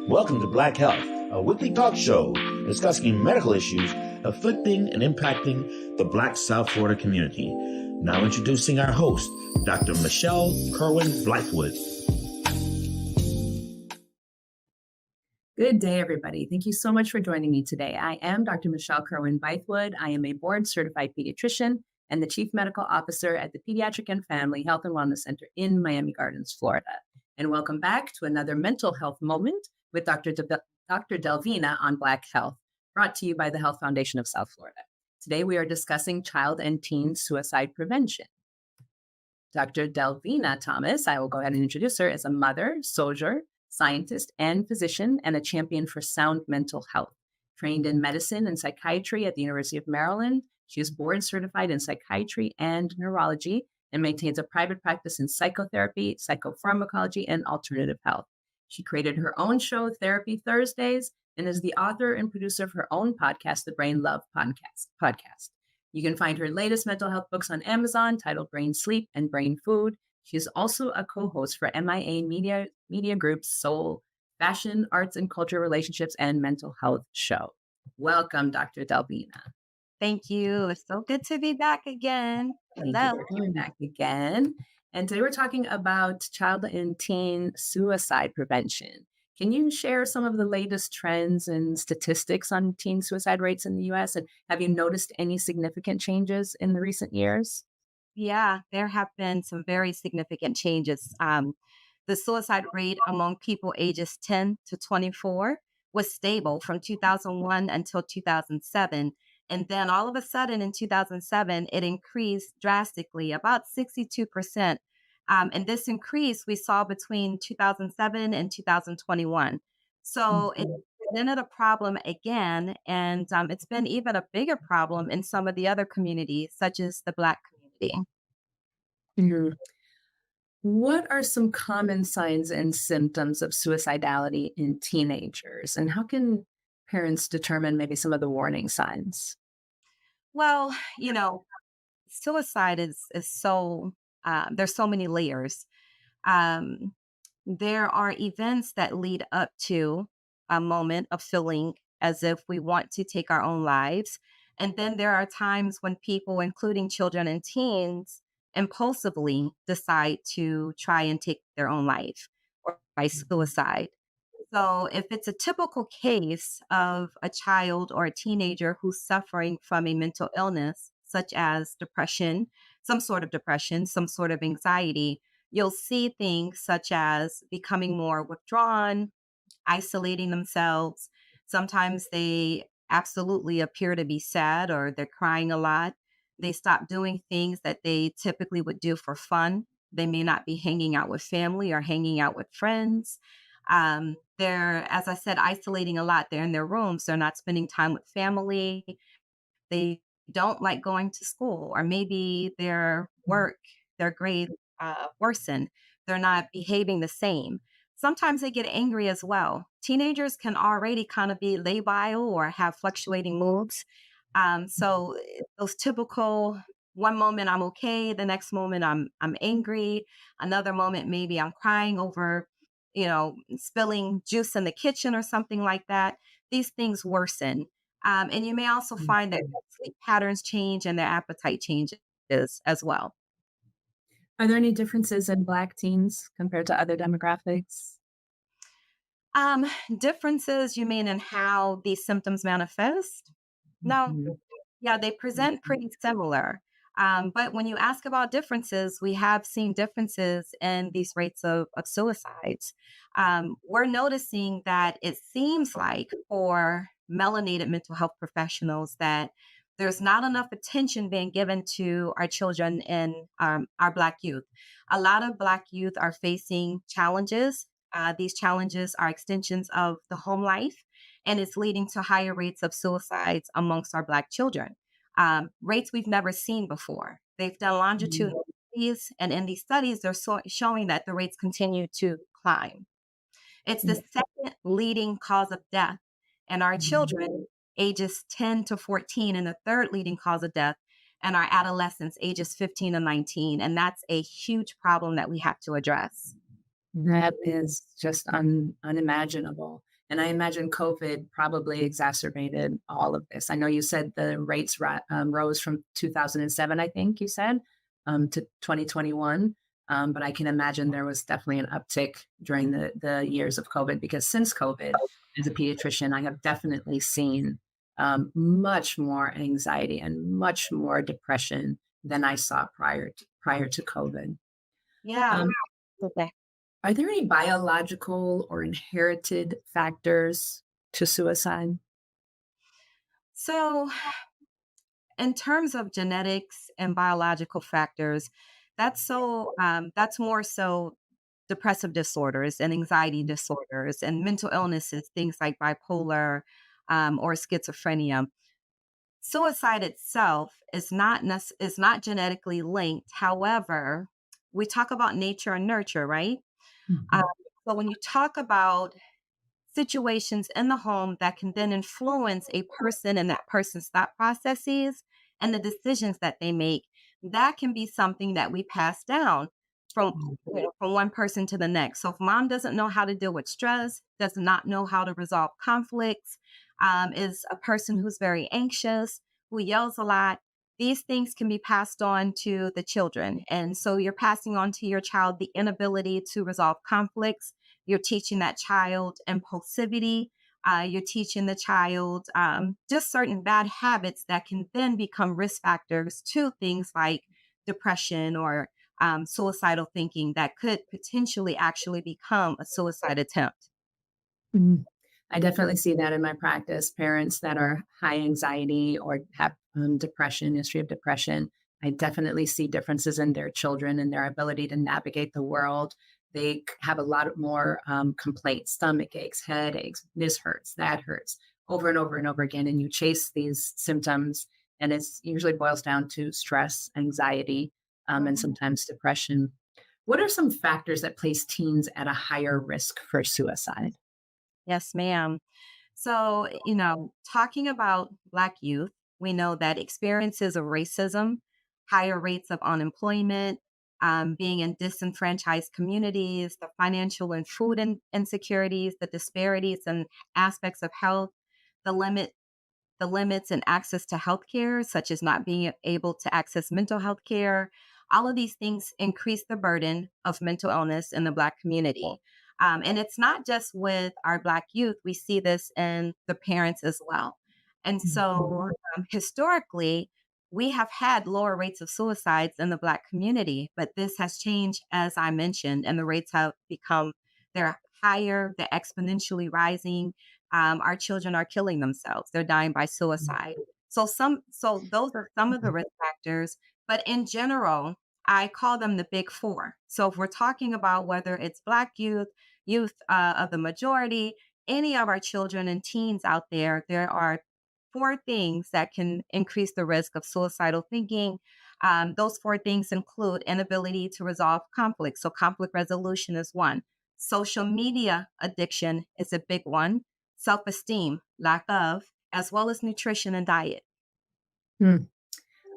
Welcome to Black Health, a weekly talk show discussing medical issues afflicting and impacting the Black South Florida community. Now introducing our host, Dr. Michelle Kirwan-Blythewood. Good day, everybody. Thank you so much for joining me today. I am Dr. Michelle Kirwan-Blythewood. I am a board-certified pediatrician and the Chief Medical Officer at the Pediatric and Family Health and Wellness Center in Miami Gardens, Florida. And welcome back to another mental health moment with Dr. Delvena on Black Health, brought to you by the Health Foundation of South Florida. Today, we are discussing child and teen suicide prevention. Dr. Delvena Thomas, I will go ahead and introduce her, as a mother, soldier, scientist, and physician, and a champion for sound mental health. Trained in medicine and psychiatry at the University of Maryland, she is board certified in psychiatry and neurology and maintains a private practice in psychotherapy, psychopharmacology, and alternative health. She created her own show, Therapy Thursdays, and is the author and producer of her own podcast, The Brain Love Podcast. You can find her latest mental health books on Amazon titled Brain Sleep and Brain Food. She is also a co-host for MIA Media Group's Soul, Fashion, Arts and Culture Relationships, and Mental Health show. Welcome, Dr. Delvena. Thank you. It's so good to be back again. Thank you for coming back again. And today we're talking about child and teen suicide prevention. Can you share some of the latest trends and statistics on teen suicide rates in the U.S.? And have you noticed any significant changes in the recent years? Yeah, there have been some very significant changes. The suicide rate among people ages 10 to 24 was stable from 2001 until 2007. And then all of a sudden in 2007, it increased drastically, about 62%. And this increase we saw between 2007 and 2021. So it presented a problem again, and it's been even a bigger problem in some of the other communities, such as the Black community. Mm-hmm. What are some common signs and symptoms of suicidality in teenagers? And how can parents determine maybe some of the warning signs? Well, suicide is so, there's so many layers. Um, there are events that lead up to a moment of feeling as if we want to take our own lives. And then there are times when people, including children and teens, impulsively decide to try and take their own life or by suicide. So, if it's a typical case of a child or a teenager who's suffering from a mental illness, such as depression, some sort of anxiety, you'll see things such as becoming more withdrawn, isolating themselves. Sometimes they absolutely appear to be sad or they're crying a lot. They stop doing things that they typically would do for fun. They may not be hanging out with family or hanging out with friends. They're, as I said, isolating a lot. They're in their rooms. They're not spending time with family. They don't like going to school, or maybe their work, their grades worsen. They're not behaving the same. Sometimes they get angry as well. Teenagers can already kind of be labile or have fluctuating moods. So those typical, one moment I'm okay, the next moment I'm angry, another moment maybe I'm crying over, spilling juice in the kitchen or something like that. These things worsen. And you may also find that their sleep patterns change and their appetite changes as well. Are there any differences in Black teens compared to other demographics? Differences, you mean in how these symptoms manifest? No. Mhm. Yeah, they present pretty similar. But when you ask about differences, we have seen differences in these rates of suicides. We're noticing that it seems like for melanated mental health professionals that there's not enough attention being given to our children and our Black youth. A lot of Black youth are facing challenges. These challenges are extensions of the home life, and it's leading to higher rates of suicides amongst our Black children. Rates we've never seen before. They've done longitudinal studies, and in these studies, they're showing that the rates continue to climb. It's the second leading cause of death in our children, ages 10 to 14, and the third leading cause of death in our adolescents, ages 15 to 19. And that's a huge problem that we have to address. That is just unimaginable. And I imagine COVID probably exacerbated all of this. I know you said the rates rose from 2007, I think you said, to 2021. But I can imagine there was definitely an uptick during the years of COVID, because since COVID, as a pediatrician, I have definitely seen much more anxiety and much more depression than I saw prior to COVID. Yeah. Um, Okay. are there any biological or inherited factors to suicide? So, in terms of genetics and biological factors, that's more so depressive disorders and anxiety disorders and mental illnesses, things like bipolar or schizophrenia. Suicide itself is not genetically linked. However, we talk about nature and nurture, right? Um, Mhm. so when you talk about situations in the home that can then influence a person and that person's thought processes and the decisions that they make, that can be something that we pass down from from one person to the next. So if mom doesn't know how to deal with stress, does not know how to resolve conflicts, is a person who's very anxious, who yells a lot, these things can be passed on to the children. And so you're passing on to your child the inability to resolve conflicts. You're teaching that child impulsivity. You're teaching the child just certain bad habits that can then become risk factors to things like depression or suicidal thinking that could potentially actually become a suicide attempt. Mhm. I definitely see that in my practice. Parents that are high anxiety or have depression, history of depression, I definitely see differences in their children and their ability to navigate the world. They have a lot more complaints, stomach aches, headaches, this hurts, that hurts, over and over and over again. And you chase these symptoms, and it's usually boils down to stress, anxiety, and Mhm. sometimes depression. What are some factors that place teens at a higher risk for suicide? Yes, ma'am. So, talking about Black youth, we know that experiences of racism, higher rates of unemployment, being in disenfranchised communities, the financial and food insecurities, the disparities and aspects of health, the limits and access to healthcare, such as not being able to access mental health care. All of these things increase the burden of mental illness in the Black community. And it's not just with our Black youth, we see this in the parents as well. And so historically, we have had lower rates of suicides in the Black community, but this has changed, as I mentioned, and the rates have they're higher, they're exponentially rising. Our children are killing themselves. They're dying by suicide. So those are some of the risk factors. But in general, I call them the big four. So if we're talking about whether it's Black youth, youth of the majority, any of our children and teens out there, there are four things that can increase the risk of suicidal thinking. Those four things include inability to resolve conflict. So conflict resolution is one. Social media addiction is a big one. Self-esteem, lack of, as well as nutrition and diet. Mhm.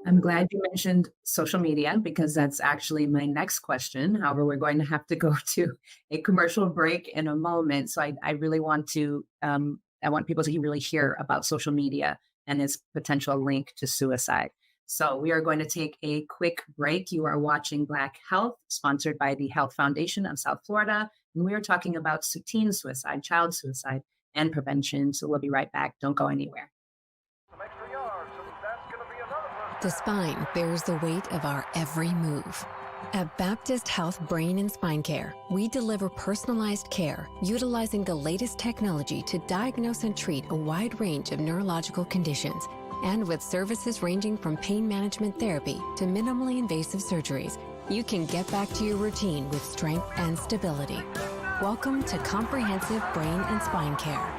I'm glad you mentioned social media, because that's actually my next question. However, we're going to have to go to a commercial break in a moment. So I really want to, I want people to really hear about social media and its potential link to suicide. So we are going to take a quick break. You are watching Black Health, sponsored by the Health Foundation of South Florida. And we are talking about teen suicide, child suicide, and prevention. So we'll be right back. Don't go anywhere. The spine bears the weight of our every move. At Baptist Health Brain and Spine Care, we deliver personalized care utilizing the latest technology to diagnose and treat a wide range of neurological conditions. And with services ranging from pain management therapy to minimally invasive surgeries, you can get back to your routine with strength and stability. Welcome to Comprehensive Brain and Spine Care.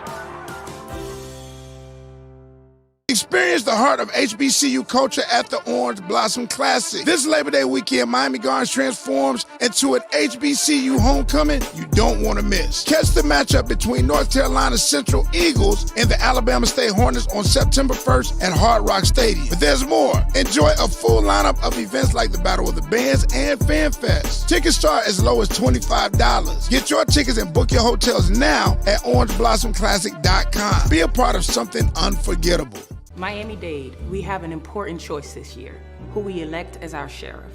Experience the heart of HBCU culture at the Orange Blossom Classic. This Labor Day weekend, Miami Gardens transforms into an HBCU homecoming you don't want to miss. Catch the matchup between North Carolina Central Eagles and the Alabama State Hornets on September 1st at Hard Rock Stadium. But there's more. Enjoy a full lineup of events like the Battle of the Bands and Fan Fest. Tickets start as low as $25. Get your tickets and book your hotels now at orangeblossomclassic.com. Be a part of something unforgettable. Miami-Dade, we have an important choice this year, who we elect as our sheriff.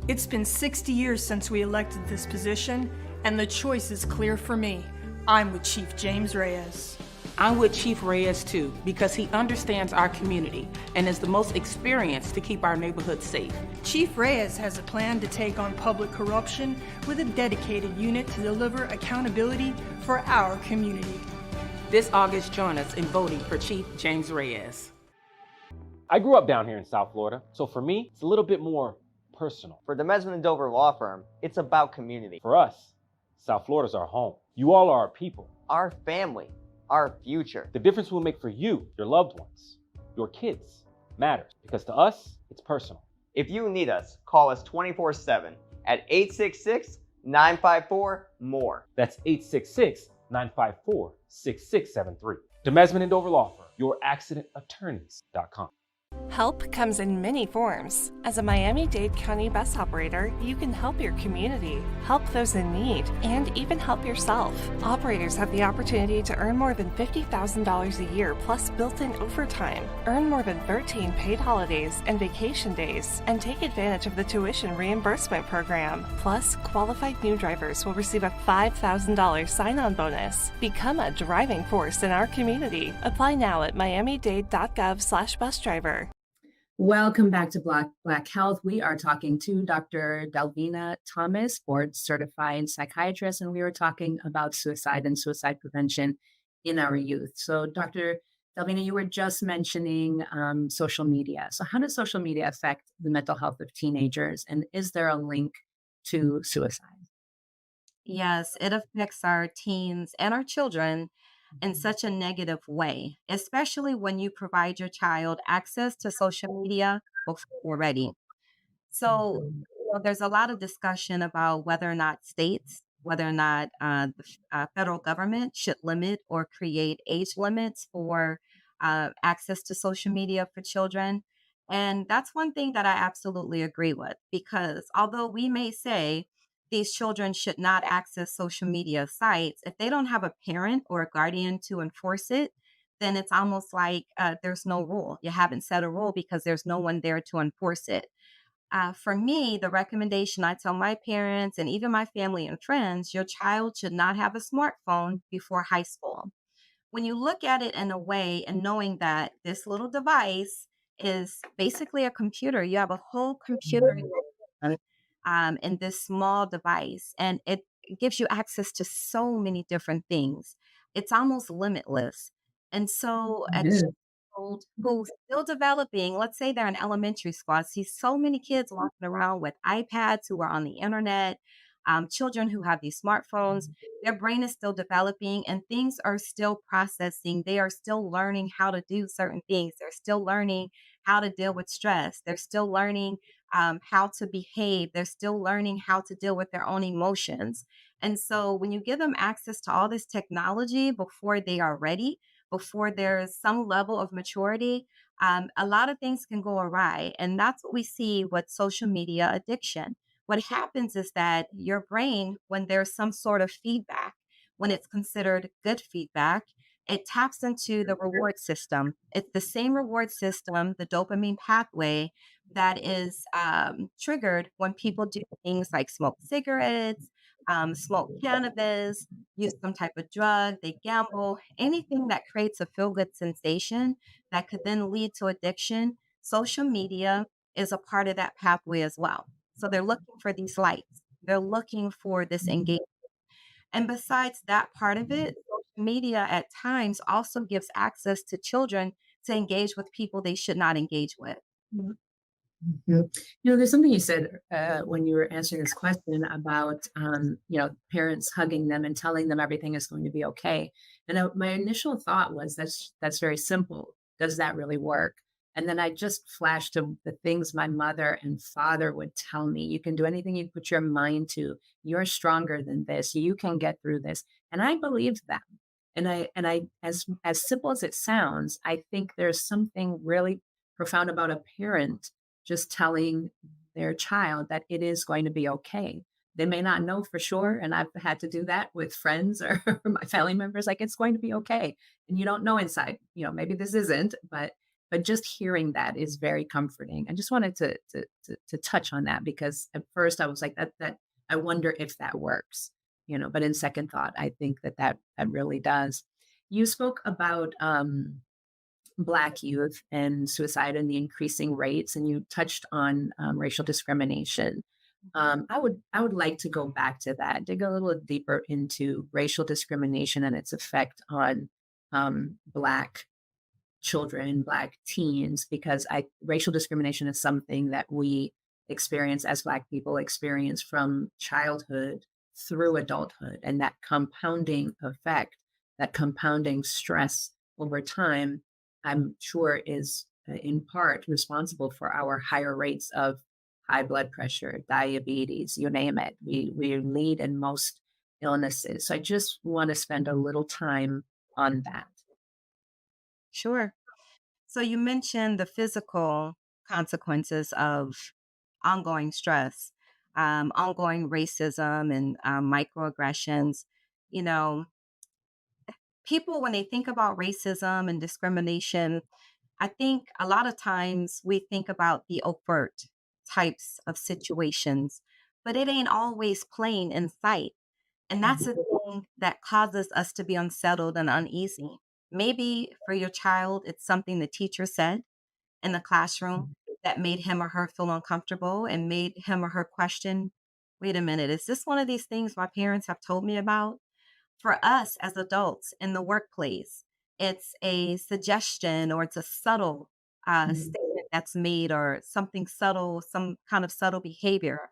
It's been 60 years since we elected this position, and the choice is clear for me. I'm with Chief James Reyes. I'm with Chief Reyes too, because he understands our community and is the most experienced to keep our neighborhoods safe. Chief Reyes has a plan to take on public corruption with a dedicated unit to deliver accountability for our community. This August, join us in voting for Chief James Reyes. I grew up down here in South Florida, so for me, it's a little bit more personal. For the Mesman and Dover Law Firm, it's about community. For us, South Florida's our home. You all are our people. Our family, our future. The difference we'll make for you, your loved ones, your kids, matters. Because to us, it's personal. If you need us, call us 24/7 at 866-954-MORE. That's 866-954-6673. The Mesman and Dover Law Firm, youraccidentattorneys.com. Help comes in many forms. As a Miami-Dade County bus operator, you can help your community, help those in need, and even help yourself. Operators have the opportunity to earn more than $50,000 a year plus built-in overtime, earn more than 13 paid holidays and vacation days, and take advantage of the tuition reimbursement program. Plus, qualified new drivers will receive a $5,000 sign-on bonus. Become a driving force in our community. Apply now at miamidade.gov/busdriver. Welcome back to Black Health. We are talking to Dr. Delvena Thomas, board certified psychiatrist, and we were talking about suicide and suicide prevention in our youth. So, Dr. Delvena, you were just mentioning social media. So, how does social media affect the mental health of teenagers, and is there a link to suicide? Yes, it affects our teens and our children in such a negative way, especially when you provide your child access to social media before they're ready. So, there's a lot of discussion about whether or not states, whether or not the federal government should limit or create age limits for access to social media for children. And that's one thing that I absolutely agree with, because although we may say these children should not access social media sites, if they don't have a parent or a guardian to enforce it, then it's almost like there's no rule. You haven't set a rule because there's no one there to enforce it. For me, the recommendation I tell my parents and even my family and friends, your child should not have a smartphone before high school. When you look at it in a way and knowing that this little device is basically a computer, you have a whole computer in this small device, and it gives you access to so many different things. It's almost limitless. And so, a child who's still developing, let's say they're in elementary school, I see so many kids walking around with iPads who are on the internet, children who have these smartphones, their brain is still developing and things are still processing. They are still learning how to do certain things. They're still learning how to deal with stress. They're still learning how to behave. They're still learning how to deal with their own emotions. And so when you give them access to all this technology before they are ready, before there's some level of maturity, a lot of things can go awry. And that's what we see with social media addiction. What happens is that your brain, when there's some sort of feedback, when it's considered good feedback, it taps into the reward system. It's the same reward system, the dopamine pathway, that is triggered when people do things like smoke cigarettes, smoke cannabis, use some type of drug, they gamble, anything that creates a feel good sensation that could then lead to addiction. Social media is a part of that pathway as well. So they're looking for these likes, they're looking for this engagement. And besides that part of it, social media at times also gives access to children to engage with people they should not engage with. Mhm. You know, there's something you said when you were answering this question about, parents hugging them and telling them everything is going to be okay. And my initial thought was that's very simple, does that really work? And then I just flashed to the things my mother and father would tell me. You can do anything you put your mind to. You're stronger than this. You can get through this. And I believed them. And I as simple as it sounds, I think there's something really profound about a parent just telling their child that it is going to be okay. They may not know for sure, and I've had to do that with friends or my family members, like, it's going to be okay. And you don't know inside, maybe this isn't, but just hearing that is very comforting. I just wanted to touch on that because at first I was like, that I wonder if that works, but in second thought, I think that really does. You spoke about Black youth and suicide and the increasing rates, and you touched on racial discrimination. I would like to go back to that, dig a little deeper into racial discrimination and its effect on Black children, Black teens, because racial discrimination is something that we experience as Black people, experience from childhood through adulthood, and that compounding effect, that compounding stress over time, I'm sure is in part responsible for our higher rates of high blood pressure, diabetes, you name it. We lead in most illnesses. So I just want to spend a little time on that. Sure. So you mentioned the physical consequences of ongoing stress, ongoing racism, and microaggressions. You know, people, when they think about racism and discrimination, I think a lot of times we think about the overt types of situations, but it ain't always plain in sight. And that's the thing that causes us to be unsettled and uneasy. Maybe for your child, it's something the teacher said in the classroom that made him or her feel uncomfortable and made him or her question, wait a minute, is this one of these things my parents have told me about? For us as adults in the workplace, it's a suggestion or it's a subtle statement that's made or something subtle, some kind of subtle behavior.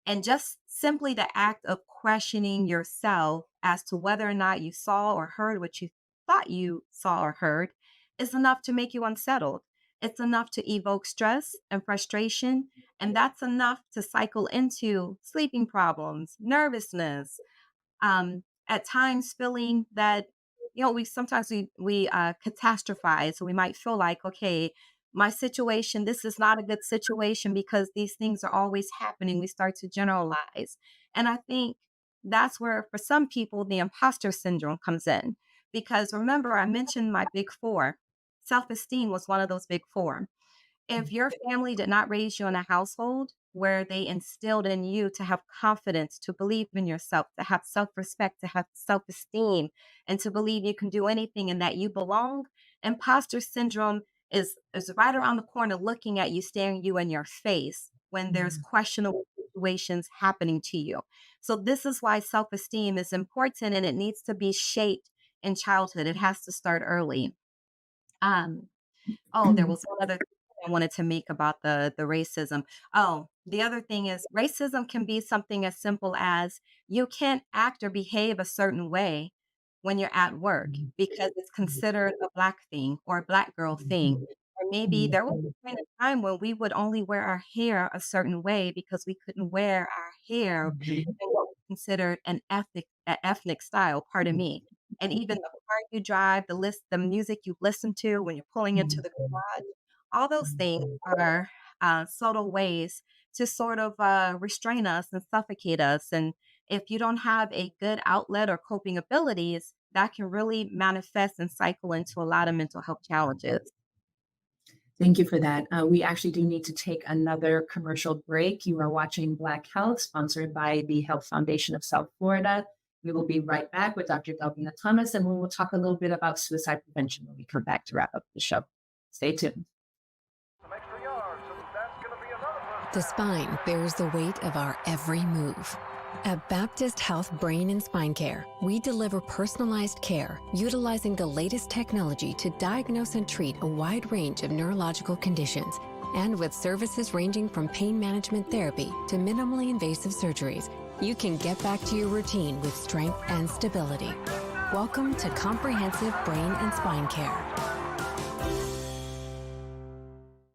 And just simply the act of questioning yourself as to whether or not you saw or heard what you thought you saw or heard is enough to make you unsettled. It's enough to evoke stress and frustration. And that's enough to cycle into sleeping problems, nervousness, at times feeling that, we sometimes we catastrophize. So we might feel like, okay, my situation, this is not a good situation because these things are always happening. We start to generalize. And I think that's where, for some people, the imposter syndrome comes in. Because remember, I mentioned my big four. Self-esteem was one of those big four. If your family did not raise you in a household where they instilled in you to have confidence, to believe in yourself, to have self-respect, to have self-esteem, and to believe you can do anything and that you belong, imposter syndrome is right around the corner looking at you, staring you in your face when there's questionable situations happening to you. So this is why self-esteem is important and it needs to be shaped in childhood. It has to start early. There was one other thing I wanted to make about the racism. Oh, the other thing is racism can be something as simple as you can't act or behave a certain way when you're at work because it's considered a Black thing or a Black girl thing. Or maybe there was a point in time when we would only wear our hair a certain way because we couldn't wear our hair in what was considered an ethnic style, pardon me. And even the car you drive, the music you listen to when you're pulling into the garage, all those things are subtle ways to sort of restrain us and suffocate us. And if you don't have a good outlet or coping abilities, that can really manifest and cycle into a lot of mental health challenges. Thank you for that. We actually do need to take another commercial break. You are watching Black Health, sponsored by the Health Foundation of South Florida. We will be right back with Dr. Delvena Thomas, and we will talk a little bit about suicide prevention when we come back to wrap up the show. Stay tuned. The spine bears the weight of our every move. At Baptist Health Brain and Spine Care, we deliver personalized care utilizing the latest technology to diagnose and treat a wide range of neurological conditions. And with services ranging from pain management therapy to minimally invasive surgeries, you can get back to your routine with strength and stability. Welcome to Comprehensive Brain and Spine Care.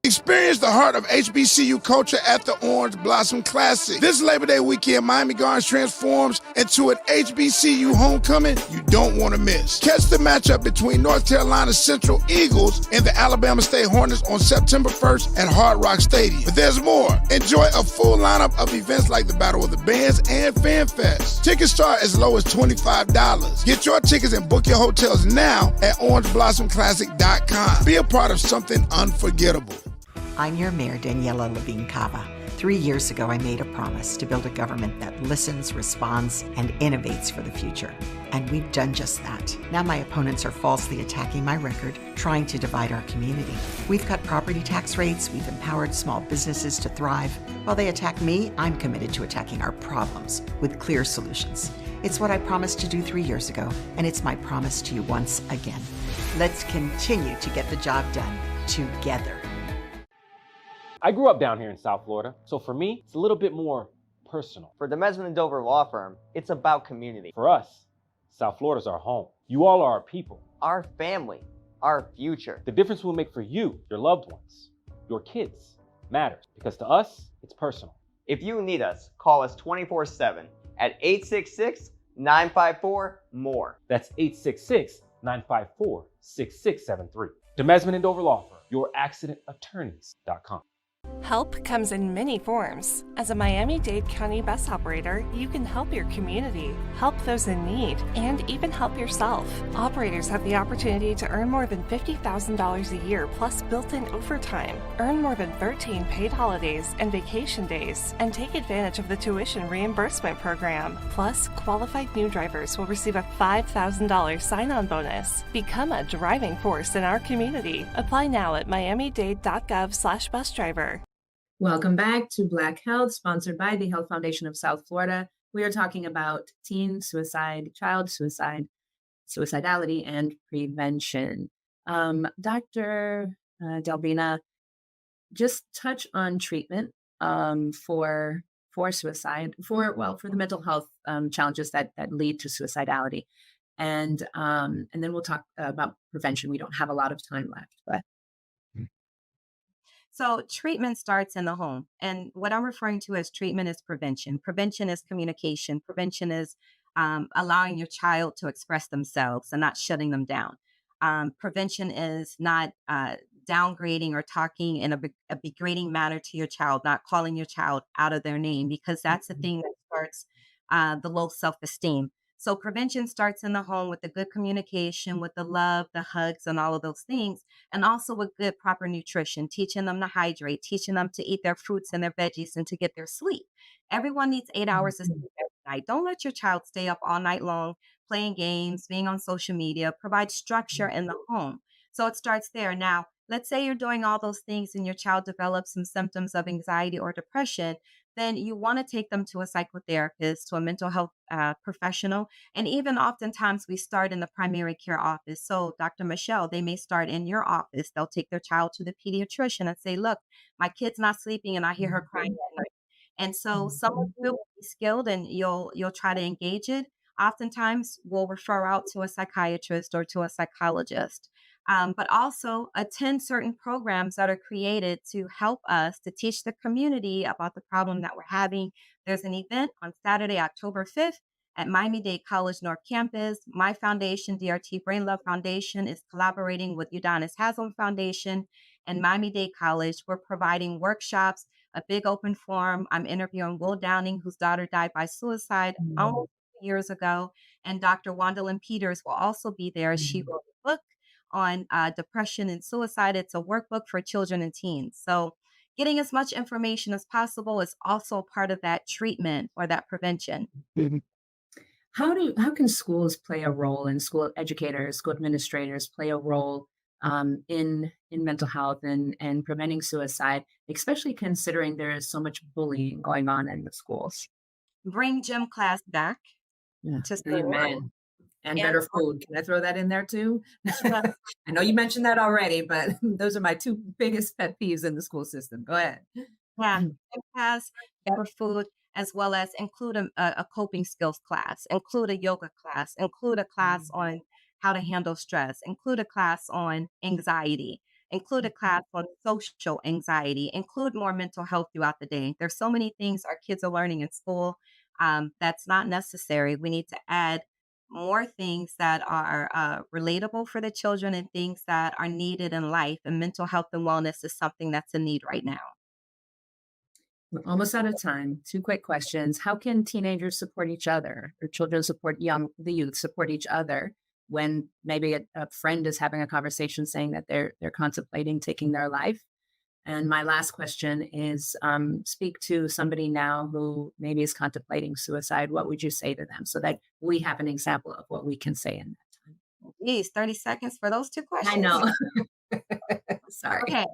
Experience the heart of HBCU culture at the Orange Blossom Classic. This Labor Day weekend, Miami Gardens transforms into an HBCU homecoming you don't want to miss. Catch the matchup between North Carolina Central Eagles and the Alabama State Hornets on September 1st at Hard Rock Stadium. But there's more. Enjoy a full lineup of events like the Battle of the Bands and Fan Fest. Tickets start as low as $25. Get your tickets and book your hotels now at orangeblossom.classic.com. Be a part of something unforgettable. I'm your mayor, Daniela Levine Cava. 3 years ago, I made a promise to build a government that listens, responds, and innovates for the future. And we've done just that. Now my opponents are falsely attacking my record, trying to divide our community. We've cut property tax rates, we've empowered small businesses to thrive. While they attack me, I'm committed to attacking our problems with clear solutions. It's what I promised to do 3 years ago, and it's my promise to you once again. Let's continue to get the job done together. I grew up down here in South Florida, so for me, it's a little bit more personal. For the Mesman and Dover Law Firm, it's about community. For us, South Florida's our home. You all are our people. Our family, our future. The difference we'll make for you, your loved ones, your kids, matters, because to us, it's personal. If you need us, call us 24/7 at 866-954-MORE. That's 866-954-6673. The Mesman and Dover Law Firm, youraccidentattorneys.com. Help comes in many forms. As a Miami-Dade County bus operator, you can help your community, help those in need, and even help yourself. Operators have the opportunity to earn more than $50,000 a year plus built-in overtime, earn more than 13 paid holidays and vacation days, and take advantage of the tuition reimbursement program. Plus, qualified new drivers will receive a $5,000 sign-on bonus. Become a driving force in our community. Apply now at miamidade.gov/busdriver. Welcome back to Black Health, sponsored by the Health Foundation of South Florida. We are talking about teen suicide, child suicide, suicidality, and prevention. Dr. Delvena, just touch on treatment for suicide, for the mental health challenges that lead to suicidality, and then we'll talk about prevention. We don't have a lot of time left, but. So treatment starts in the home. And what I'm referring to as treatment is prevention. Prevention is communication. Prevention is allowing your child to express themselves and not shutting them down. Prevention is not downgrading or talking in a degrading manner to your child, not calling your child out of their name, because that's the thing that starts the low self-esteem. So prevention starts in the home with the good communication, with the love, the hugs, and all of those things, and also with good, proper nutrition, teaching them to hydrate, teaching them to eat their fruits and their veggies and to get their sleep. Everyone needs 8 hours of sleep every night. Don't let your child stay up all night long playing games, being on social media. Provide structure in the home. So it starts there. Now, let's say you're doing all those things and your child develops some symptoms of anxiety or depression. Then you want to take them to a psychotherapist, to a mental health professional. And even oftentimes we start in the primary care office. So Dr. Michelle, they may start in your office. They'll take their child to the pediatrician and say, look, my kid's not sleeping and I hear her crying at night. And so someone will be skilled and you'll try to engage it. Oftentimes we'll refer out to a psychiatrist or to a psychologist. But also attend certain programs that are created to help us to teach the community about the problem that we're having. There's an event on Saturday, October 5th at Miami-Dade College North Campus. My foundation, DRT Brain Love Foundation, is collaborating with Udonis Haslam Foundation and Miami-Dade College. We're providing workshops, a big open forum. I'm interviewing Will Downing, whose daughter died by suicide almost 2 years ago. And Dr. Wandalyn Peters will also be there. She wrote a book on depression and suicide. It's a workbook for children and teens. So getting as much information as possible is also part of that treatment or that prevention. How can schools play a role, and school educators, school administrators play a role in mental health and preventing suicide, especially considering there is so much bullying going on in the schools? Bring gym class back to school. Amen. And better food. Can I throw that in there too? I know you mentioned that already, but those are my two biggest pet peeves in the school system. Go ahead. Yeah, gym class, better food, as well as include a coping skills class, include a yoga class, include a class on how to handle stress, include a class on anxiety. include a class on social anxiety, include more mental health throughout the day. There's so many things our kids are learning in school that's not necessary. We need to add more things that are relatable for the children and things that are needed in life. And mental health and wellness is something that's a need right now. We're almost out of time. Two quick questions. How can teenagers support each other or children support the youth support each other when maybe a friend is having a conversation saying that they're contemplating taking their life? And my last question is speak to somebody now who maybe is contemplating suicide. What would you say to them so that we have an example of what we can say in that time? Geez, 30 seconds for those two I questions? know. Sorry. Okay.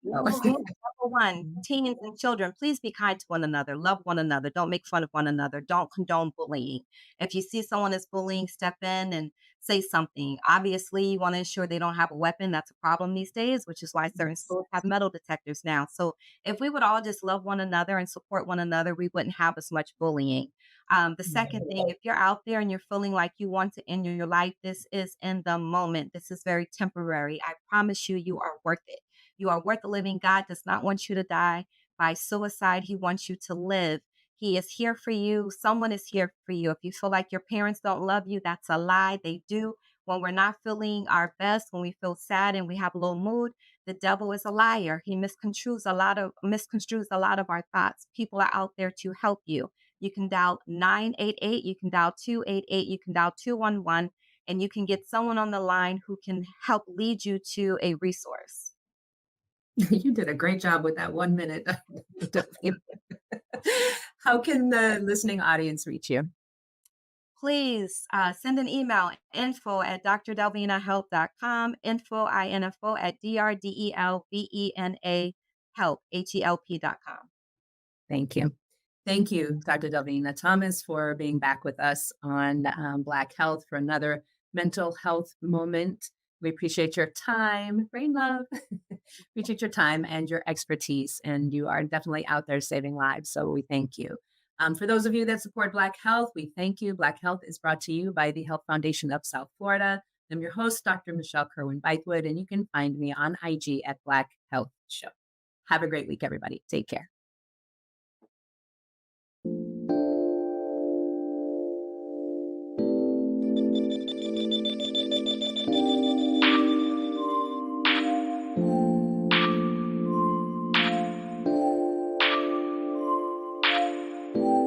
No. Number one, teens and children, please be kind to one another, love one another, don't make fun of one another, don't condone bullying. If you see someone is bullying, step in and say something. Obviously, you want to ensure they don't have a weapon. That's a problem these days, which is why certain schools have metal detectors now. So if we would all just love one another and support one another, we wouldn't have as much bullying. The second thing, if you're out there and you're feeling like you want to end your life, this is in the moment. This is very temporary. I promise you, you are worth it. You are worth the living. God does not want you to die by suicide. He wants you to live. He is here for you. Someone is here for you. If you feel like your parents don't love you, that's a lie. They do. When we're not feeling our best, when we feel sad and we have low mood, the devil is a liar. He misconstrues a lot of our thoughts. People are out there to help you. You can dial 988, you can dial 288, you can dial 211, and you can get someone on the line who can help lead you to a resource. You did a great job with that 1 minute. How can the listening audience reach you? Please send an email, info@drdelvenahelp.com, info at drdelvena help.com. Thank you. Thank you, Dr. Delvena Thomas, for being back with us on Black Health for another mental health moment. We appreciate your time, brain love. Appreciate your time and your expertise, and you are definitely out there saving lives. So we thank you. For those of you that support Black Health, we thank you. Black Health is brought to you by the Health Foundation of South Florida. I'm your host, Dr. Michelle Kerwin-Bythewood, and you can find me on IG at Black Health Show. Have a great week, everybody. Take care.